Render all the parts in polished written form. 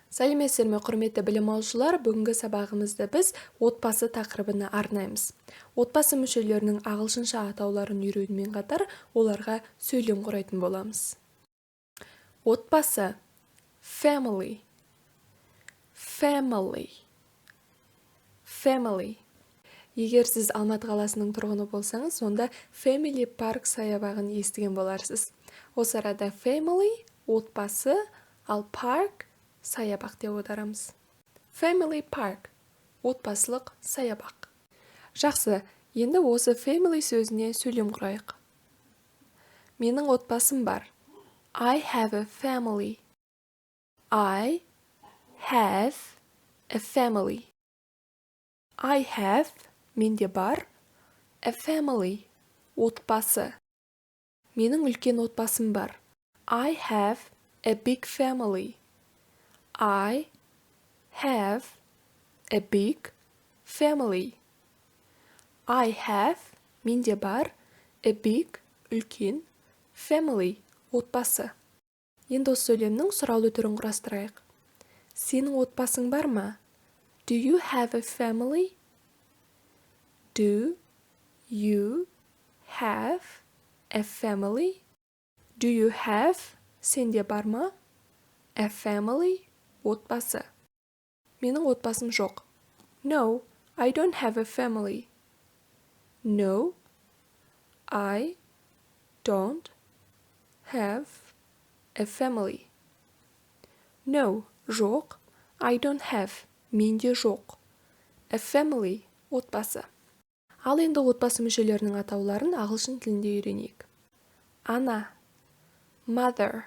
Сәлеметсіздер ме, құрметті білім алушылар, бүгінгі сабағымызда біз отбасы тақырыбына арнаймыз. Отбасы мүшелерінің ағылшынша атауларын үйренумен қатар, оларға сөйлем құрайтын боламыз. Отбасы family, family, family. Егер сіз Алматы қаласының тұрғыны болсаңыз, онда Family Park саябағын естіген боларсыз. Осы арада family отбасы, ал park саябақ деп аударамыз. Family Park отбасылық саябақ. Жақсы, енді осы family сөзіне сөйлем құрайық. Менің отбасым бар. I have a family. I have a family. I have, менде бар, a family, отбасы. Менің үлкен отбасым бар. I have a big family. I have a big family. I have, менде бар, a big, үлкен, family, отбасы. Енді осы сөйлемнің сұраулы түрін құрастырайық. Сенің отбасың бар ма? Do you have a family? Do you have a family? Do you have, сенде бар ма? A family, отбасы. Менің отбасым жоқ. No, I don't have a family. No, I don't have a family. No, жоқ, I don't have, менде жоқ. A family, отбасы. Ал енді отбасы мүшелерінің атауларын ағылшын тілінде үйренейік. Ана, mother,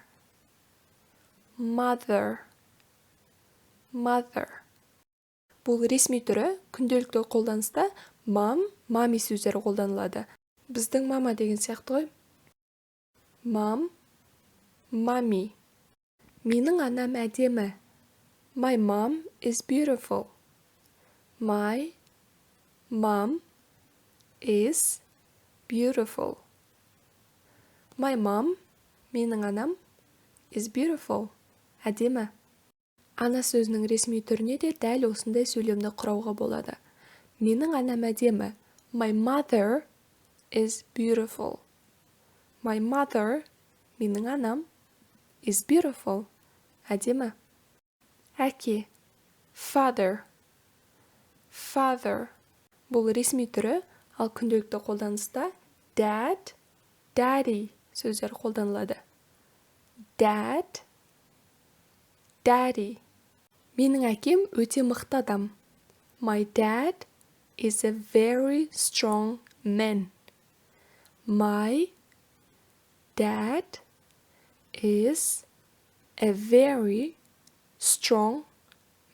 mother, mother. Бұл ресми түрі күнделікті қолданыста mom, mommy сөздері қолданылады. Біздің мама деген сияқты ғой. Mom, mommy. Менің анам әдемі. My mom is beautiful. My mom is beautiful. My mom, менің анам, is beautiful. Әдемі. Ана сөзінің ресми түріне де дәл осындай сөйлемді құрауға болады. Менің анам әдемі. My mother is beautiful. My mother, менің анам, is beautiful. Әдемі. Әке. Father. Father. Бұл ресми түрі, ал күнделікті қолданыста dad, daddy сөздер қолданылады. Dad, daddy. Менің әкем өте мықты адам. My dad is a very strong man. My dad is a very strong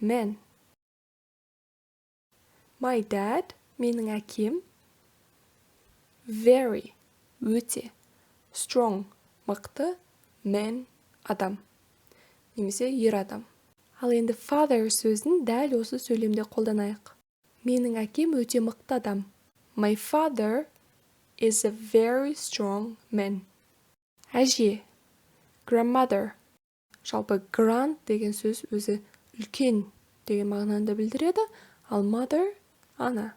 man. My dad, менің әкем, very, өте, strong, мықты, man, адам, немесе ер адам. Ал енді father сөзін дәл осы сөйлемде қолданайық. Менің әкем өте мықты адам. My father is a very strong man. Әже, grandmother. Жалпы grand деген сөз өзі үлкен деген мағынаны білдіреді, ал mother ана.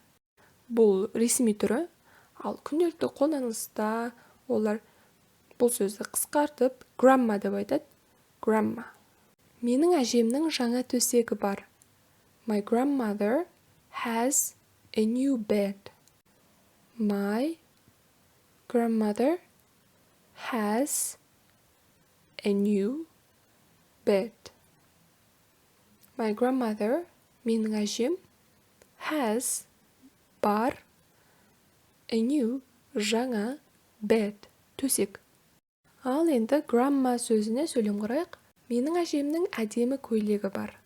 Бұл ресми түрі, ал күнделікті қолданыста олар бұл сөзді қысқартып grandma деп айтады. Grandma. Менің әжемнің жаңа төсегі бар. My grandmother has a new bed. My grandmother has a new bed. My grandmother, менің әжем, has, бар, a new, жаңа, bed, төсек. Ал енді grandma сөзіне сөйлем құрайық. Менің әжемнің әдемі көйлегі бар.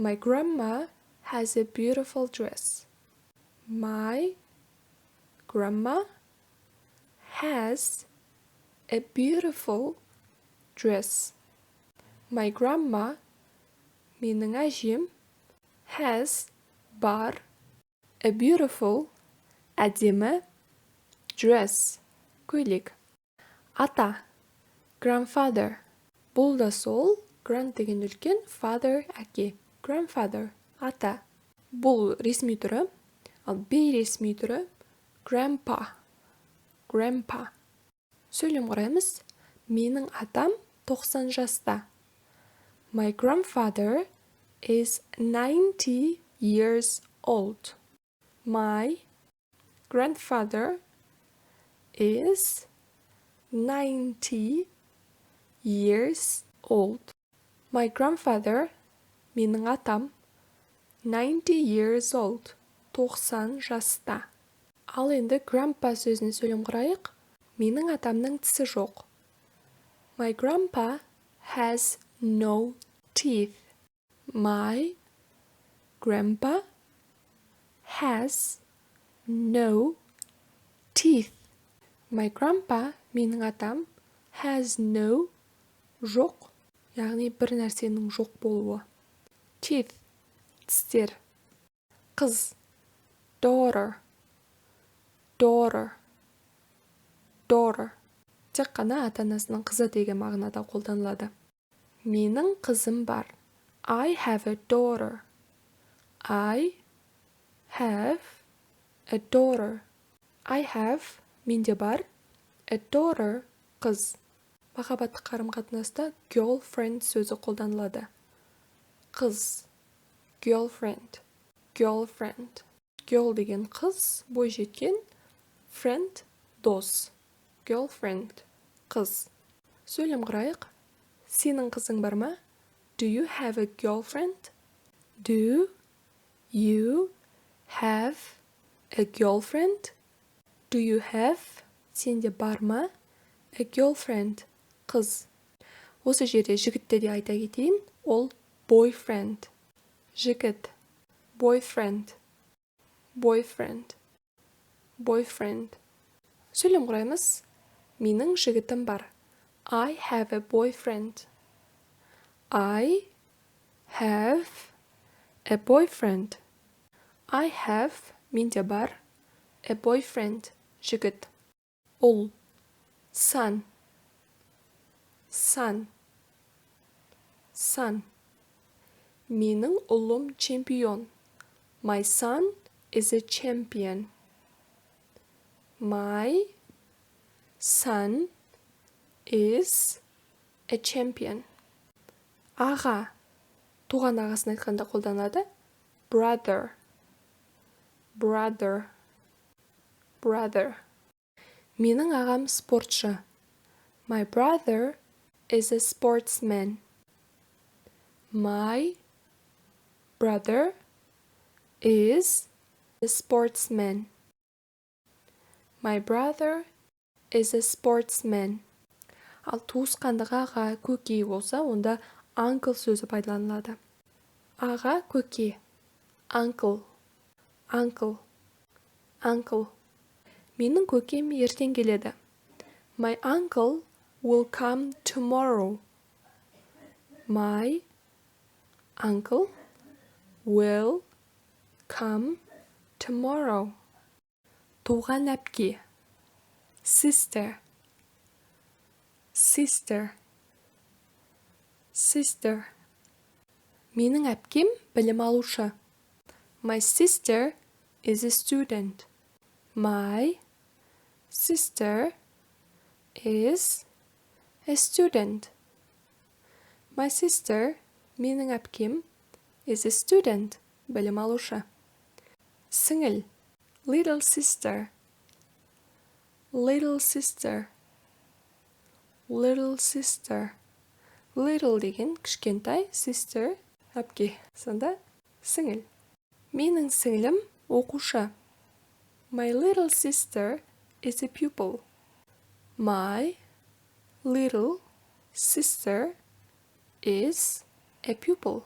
My grandma has a beautiful dress. My grandma has a beautiful dress. My grandma, менің әжем, has, бар, a beautiful, әдемі, dress, көйлек. Ата, grandfather. Бұл да сол, Grand деген үлкен, father әке, grandfather ата. Бұл ресми түрі, ал бейресми түрі grandpa. Сөйлем құраймыз. Менің атам 90 жаста. My grandfather is 90 years old. My grandfather is 90 years old. My grandfather, менің атам, 90 years old, 90 жаста. Ал енді grandpa сөзіне сөйлем құрайық. Менің атамның тісі жоқ. My grandpa has no teeth. My grandpa has no teeth. My grandpa, менің атам, has no, жоқ, яғни бір нәрсенің жоқ болуы. Teeth, тістер. Қыз, daughter. Тек қана ата-анасының қызы деген мағынада қолданылады. Менің қызым бар. I have a daughter. I have a daughter. I have, менде бар, a daughter, қыз. Махаббаттық қарым-қатынаста girlfriend сөзі қолданылады. Қыз, girlfriend. Girl деген қыз, бойжеткен, friend, дос. Girlfriend, қыз. Сөйлем құрайық. Сенің қызың бар ма? Do you have a girlfriend? Do you have a girlfriend? Do you have, сенде бар ма? A girlfriend, қыз. Осы жерде жігітті де айта кетейін. Ол boyfriend. Жігіт. Boyfriend. Сөйлем құраймыз. Менің жігітім бар. I have a boyfriend. I have a boyfriend. I have, менде бар, a boyfriend, жігіт. Ұл, son. Менің ұлым чемпион. My son is a champion. My son is a champion. Аға, туған ағасын айтқанда қолданады. Brother. Менің ағам спортшы. My brother is a sportsman. My brother is a sportsman. My brother is a sportsman. Ал туысқандық аға, көке болса, онда uncle сөзі пайдаланылады. Аға, көке. Uncle. Менің көкем ертең келеді. My uncle will come tomorrow. My uncle will come tomorrow. Туған әпке. Sister. Менің әпкем білім алушы. My sister is a student. My sister is a student. My sister, менің әпкем, is a student. Білім алушы. Сіңіл. Little sister. Little деген кішкентай, sister, әпке. Сонда сіңіл. Менің сіңілім оқушы. My little sister is a pupil. My little sister is a pupil.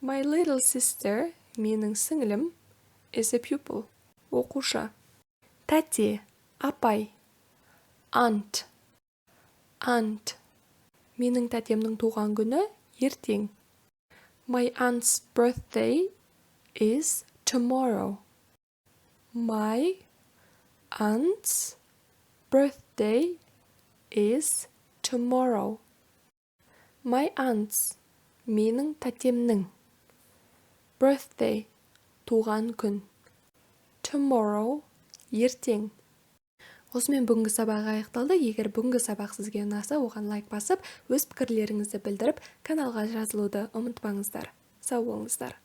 My little sister, менің сіңілім, is a pupil. Оқушы. Тәте, апай. Aunt. Менің тәтемнің туған күні ертең. My aunt's birthday is tomorrow. My aunt's birthday is tomorrow. My aunt's менің тәтемнің. Birthday туған күн. Tomorrow ертең. Осымен бүгінгі сабақ аяқталды. Егер бүгінгі сабақ сізге ұнаса, оған лайк басып, өз пікірлеріңізді білдіріп, каналға жазылуды ұмытпаңыздар. Сау болыңыздар.